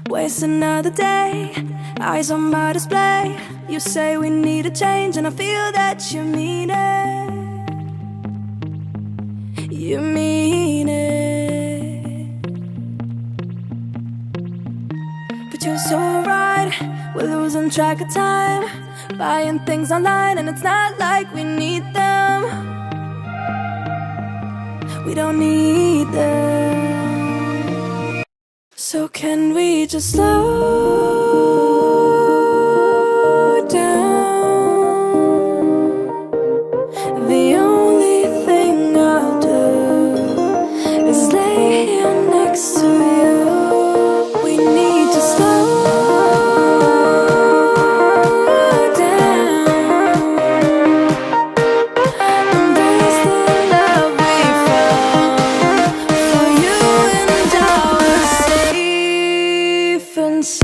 Waste another day, eyes on my display. You say we need a change and I feel that you mean it. You mean it. But you're so right, we're losing track of time, buying things online and it's not like we need them. We don't need them. So can we just slow down? The only thing I'll do is lay here next to you. We need to slow down. Embrace the love we found. For you and I are safe and sound.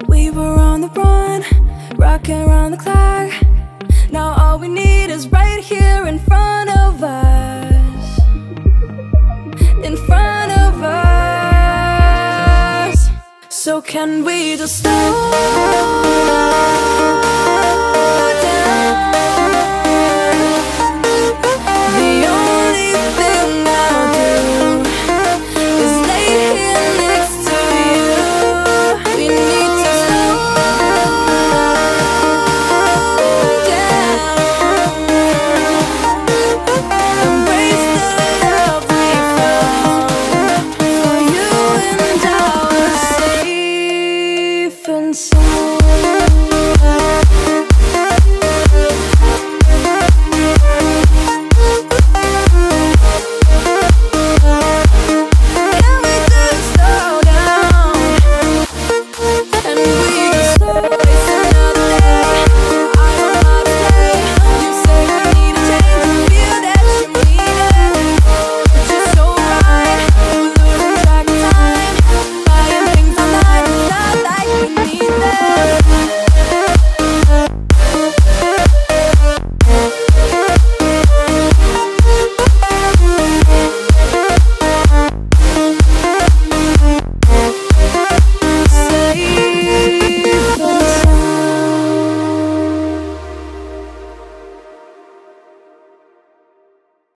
We were on the run, rocking around the clock. Now all we need is right here in front of us. In front of us. So can we just slow